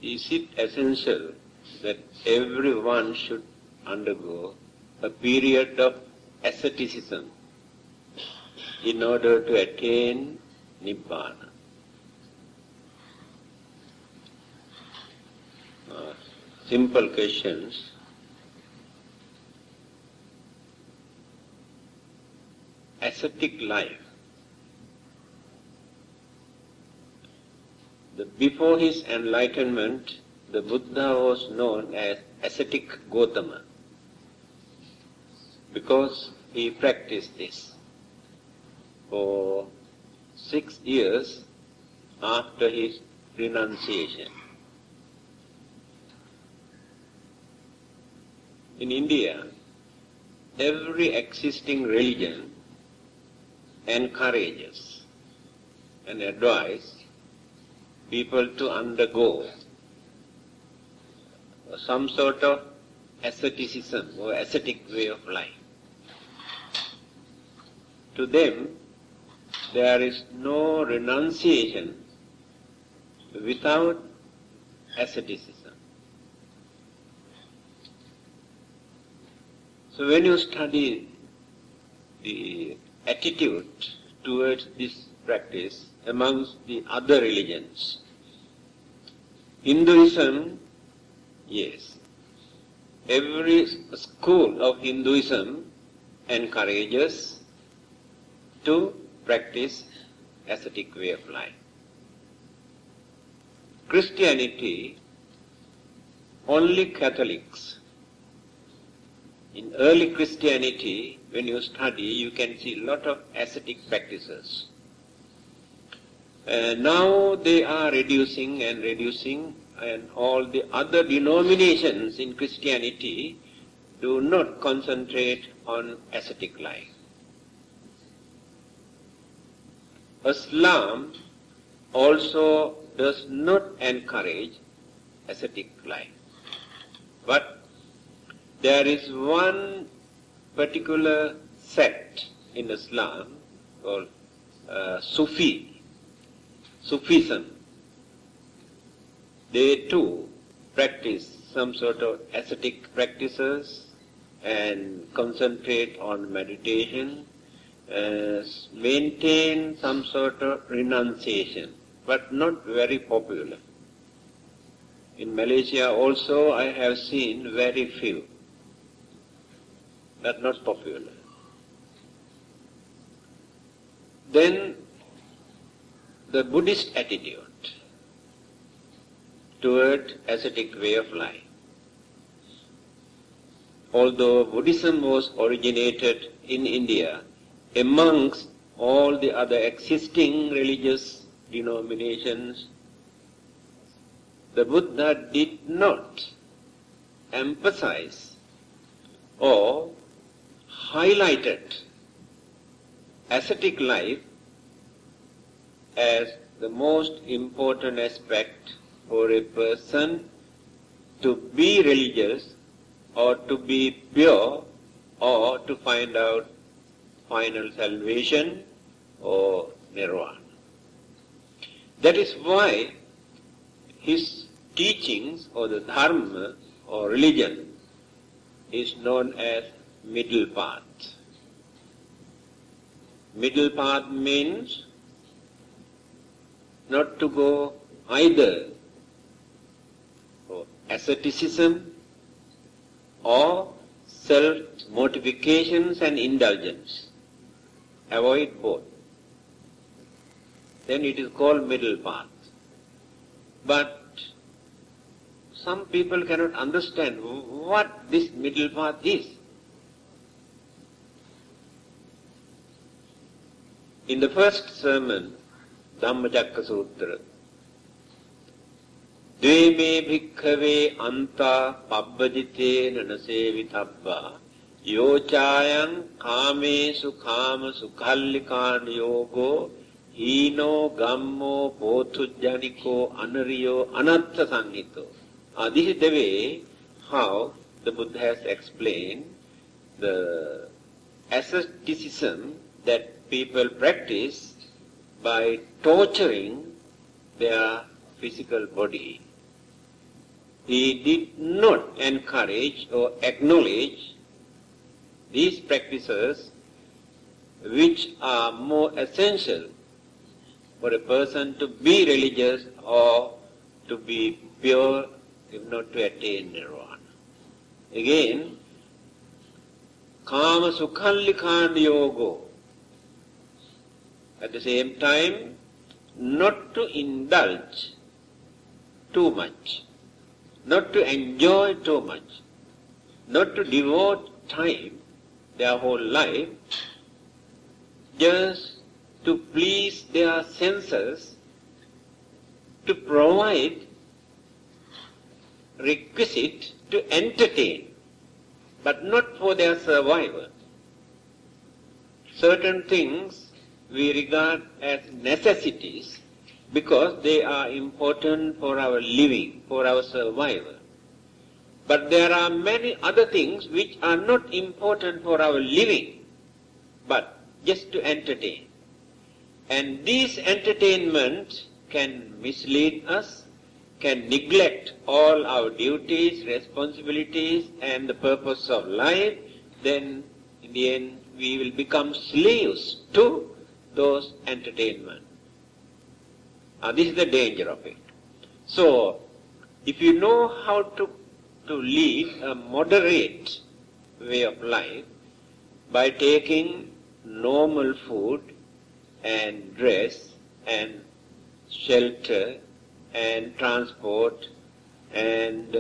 is it essential that everyone should undergo a period of asceticism in order to attain Nibbana? Simple questions. Ascetic life. Before his enlightenment, the Buddha was known as ascetic Gotama because he practiced this for 6 years after his renunciation. In India, every existing religion encourages and advises people to undergo some sort of asceticism or ascetic way of life. To them, there is no renunciation without asceticism. So when you study the attitude towards this practice amongst the other religions, Hinduism, yes, every school of Hinduism encourages to practice ascetic way of life. Christianity, only Catholics. In early Christianity, when you study, you can see a lot of ascetic practices. Now they are reducing, and all the other denominations in Christianity do not concentrate on ascetic life. Islam also does not encourage ascetic life. But there is one particular sect in Islam called Sufism. They too practice some sort of ascetic practices and concentrate on meditation, maintain some sort of renunciation, but not very popular. In Malaysia also I have seen very few, but not popular. Then the Buddhist attitude toward ascetic way of life. Although Buddhism was originated in India, amongst all the other existing religious denominations, the Buddha did not emphasize or highlighted ascetic life as the most important aspect for a person to be religious or to be pure or to find out final salvation or nirvana. That is why his teachings or the dharma or religion is known as middle path. Middle path means not to go either for asceticism or self-mortifications and indulgence. Avoid both. Then it is called middle path. But some people cannot understand what this middle path is. In the first sermon, Dhammacakka Sutra, Dve me bhikkhave anta pabbajitena nasevitabba yochayang kamesu kama sukhallikāna yogo hino gammo potujjaniko anariyo anatta sannito. This is the way how the Buddha has explained the asceticism that people practice by torturing their physical body he did not encourage or acknowledge these practices which are more essential for a person to be religious or to be pure, if not to attain nirvana. Again, Kama Sukhallikkhana Yogo. At the same time, not to indulge too much, not to enjoy too much, not to devote time, their whole life, just to please their senses, to provide requisite to entertain, but not for their survival. Certain things we regard as necessities because they are important for our living, for our survival. But there are many other things which are not important for our living, but just to entertain. And this entertainment can mislead us, can neglect all our duties, responsibilities, and the purpose of life. Then in the end we will become slaves to those entertainment. This is the danger of it. So, if you know how to lead a moderate way of life by taking normal food and dress and shelter and transport and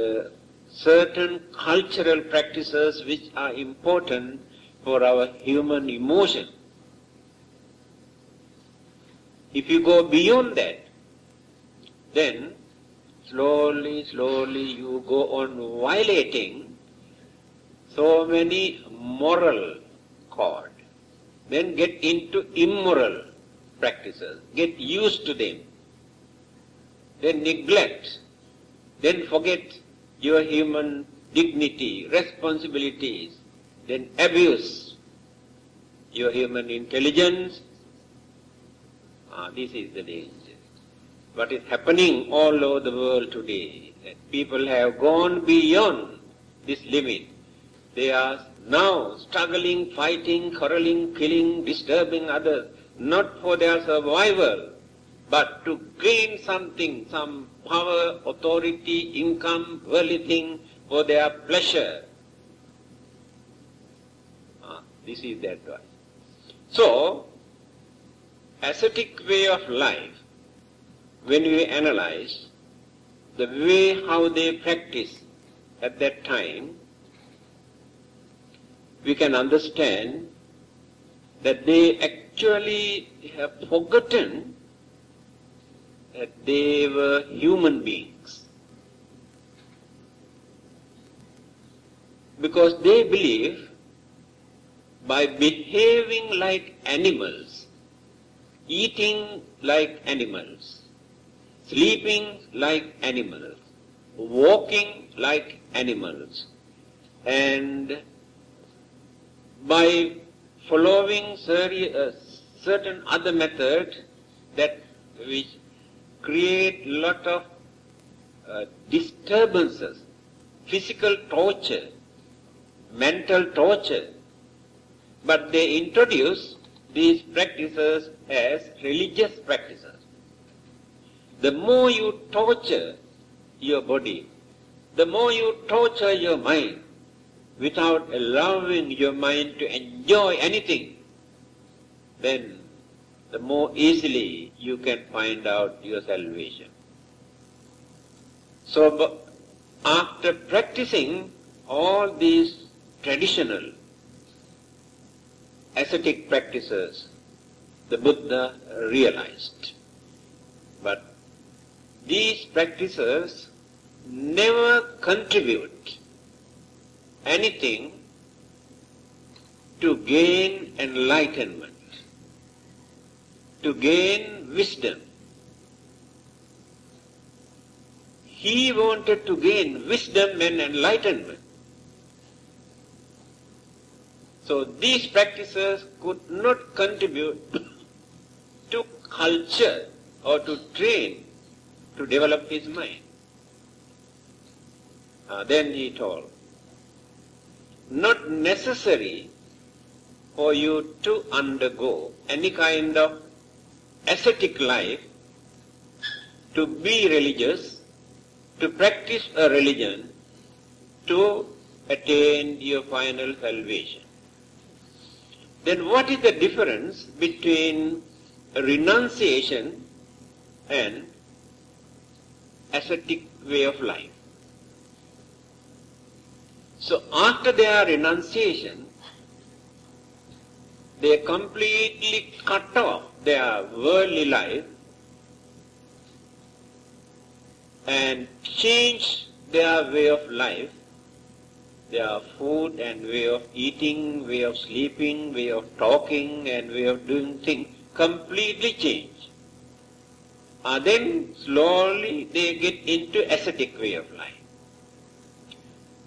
certain cultural practices which are important for our human emotion. If you go beyond that, then slowly you go on violating so many moral code, then get into immoral practices, get used to them, then neglect, then forget your human dignity, responsibilities, then abuse your human intelligence. This is the danger. What is happening all over the world today, that people have gone beyond this limit. They are now struggling, fighting, quarreling, killing, disturbing others, not for their survival, but to gain something, some power, authority, income, worldly thing for their pleasure. This is the advice. So, ascetic way of life, when we analyze the way how they practice at that time, we can understand that they actually have forgotten that they were human beings. Because they believe by behaving like animals, eating like animals, sleeping like animals, walking like animals, and by following certain other methods that which create lot of disturbances, physical torture, mental torture, but they introduce these practices as religious practices. The more you torture your body, the more you torture your mind without allowing your mind to enjoy anything, then the more easily you can find out your salvation. So after practicing all these traditional ascetic practices, the Buddha realized. But these practices never contribute anything to gain enlightenment, to gain wisdom. He wanted to gain wisdom and enlightenment. So these practices could not contribute to culture or to train, to develop his mind. Then he told, not necessary for you to undergo any kind of ascetic life to be religious, to practice a religion, to attain your final salvation. Then what is the difference between renunciation and ascetic way of life? So after their renunciation, they completely cut off their worldly life and change their way of life, their food and way of eating, way of sleeping, way of talking and way of doing things, completely change. Then slowly they get into ascetic way of life.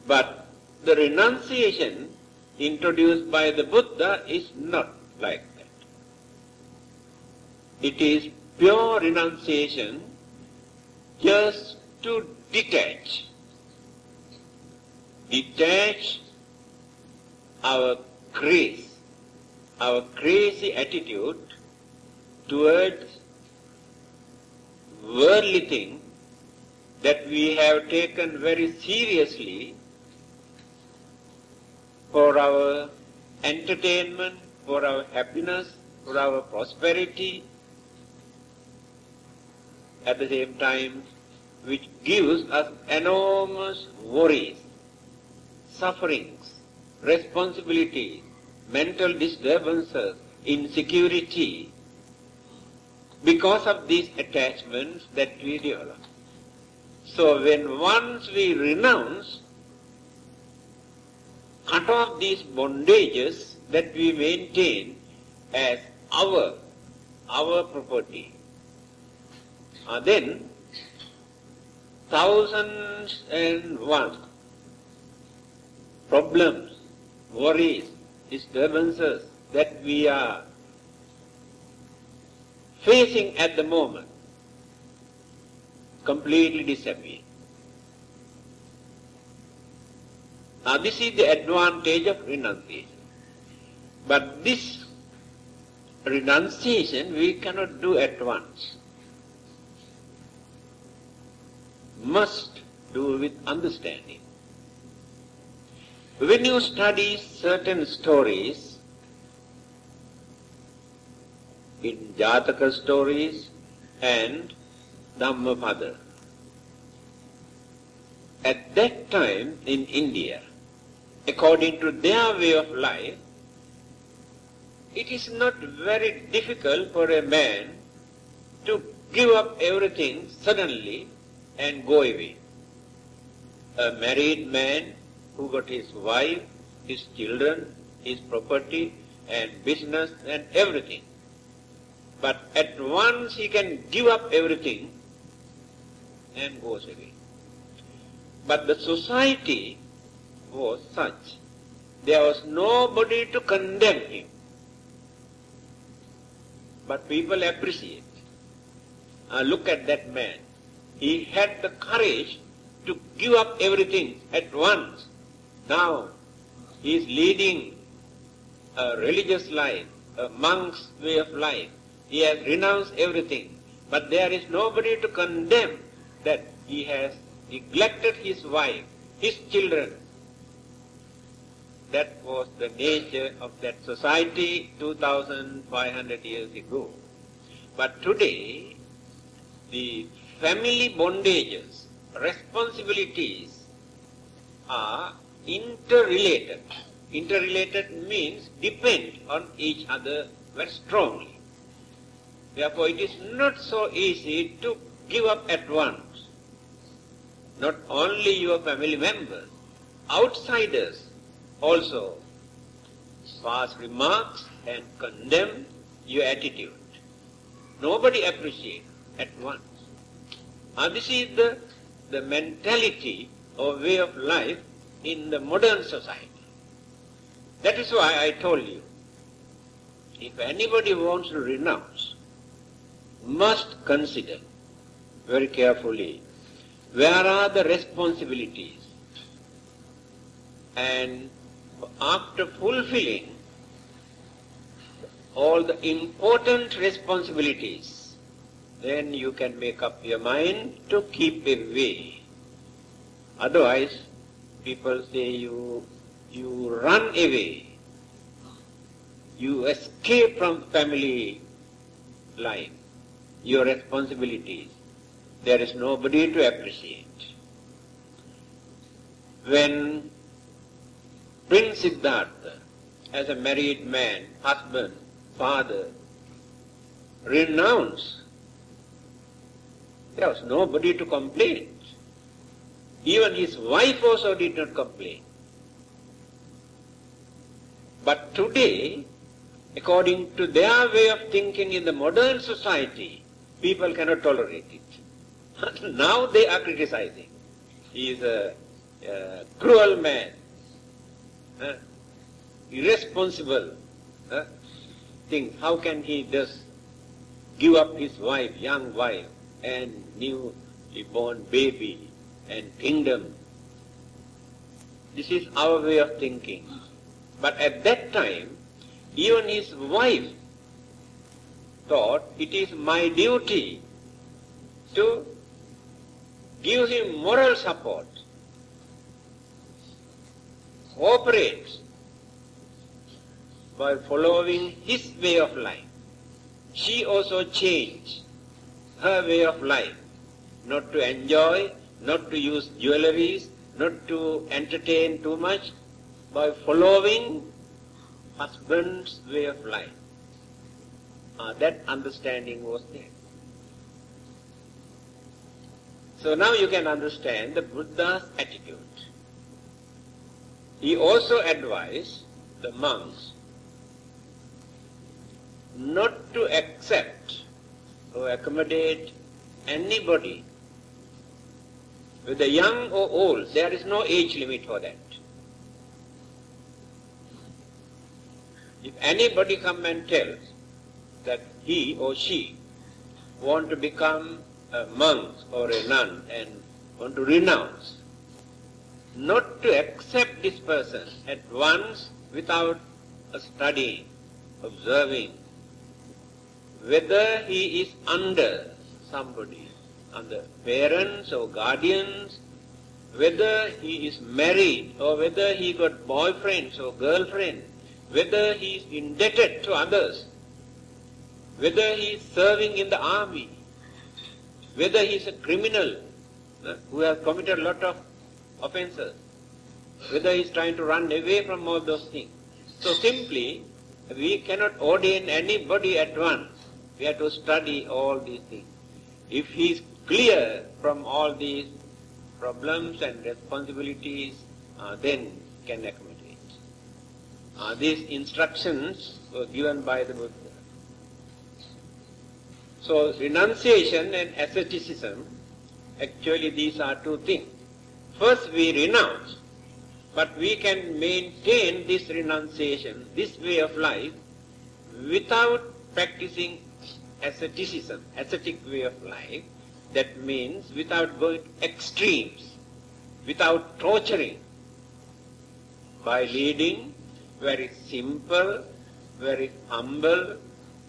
But the renunciation introduced by the Buddha is not like that. It is pure renunciation just to detach our crazy attitude towards worldly things that we have taken very seriously for our entertainment, for our happiness, for our prosperity, at the same time which gives us enormous worries, sufferings, responsibilities, mental disturbances, insecurity, because of these attachments that we develop. So when once we renounce, cut off these bondages that we maintain as our property, then 1001 problems, worries, disturbances that we are facing at the moment completely disappear. Now this is the advantage of renunciation. But this renunciation we cannot do at once. Must do with understanding. When you study certain stories, in Jataka stories and Dhammapada, at that time in India, according to their way of life, it is not very difficult for a man to give up everything suddenly and go away. A married man who got his wife, his children, his property and business and everything. But at once he can give up everything and goes away. But the society was such, there was nobody to condemn him. But people appreciate. Look at that man. He had the courage to give up everything at once. Now he is leading a religious life, a monk's way of life. He has renounced everything. But there is nobody to condemn that he has neglected his wife, his children. That was the nature of that society 2,500 years ago. But today, the family bondages, responsibilities are interrelated. Interrelated means depend on each other very strongly. Therefore, it is not so easy to give up at once. Not only your family members, outsiders also pass remarks and condemn your attitude. Nobody appreciates at once. This is the mentality or way of life in the modern society. That is why I told you, if anybody wants to renounce, must consider very carefully where are the responsibilities And after fulfilling all the important responsibilities, then you can make up your mind to keep away. Otherwise, people say you run away. You escape from family life, your responsibilities. There is nobody to appreciate. When Prince Siddhartha, as a married man, husband, father, renounced, there was nobody to complain. Even his wife also did not complain. But today, according to their way of thinking in the modern society, people cannot tolerate it. Now they are criticizing. He is a cruel man, irresponsible things. How can he just give up his wife, young wife, and newly born baby and kingdom? This is our way of thinking. But at that time, even his wife thought it is my duty to give him moral support, cooperate by following his way of life. She also changed her way of life, not to enjoy, not to use jewelries, not to entertain too much, by following husband's way of life. That understanding was there. So now you can understand the Buddha's attitude. He also advised the monks not to accept or accommodate anybody, whether young or old. There is no age limit for that. If anybody come and tells that he or she want to become a monk or a nun and want to renounce, not to accept this person at once without studying, observing, whether he is under somebody, under parents or guardians, whether he is married or whether he got boyfriends or girlfriends, whether he is indebted to others, whether he is serving in the army, whether he is a criminal who has committed a lot of offenses, whether he is trying to run away from all those things. So simply, we cannot ordain anybody at once. We have to study all these things. If he is clear from all these problems and responsibilities, then can accommodate. These instructions were given by the Buddha. So renunciation and asceticism, actually these are two things. First we renounce, but we can maintain this renunciation, this way of life, without practicing asceticism, ascetic way of life. That means without going to extremes, without torturing, by leading very simple, very humble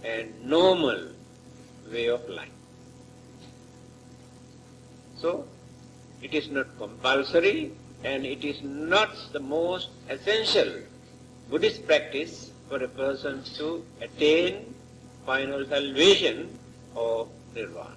and normal way of life. So, it is not compulsory and it is not the most essential Buddhist practice for a person to attain final salvation or nirvana.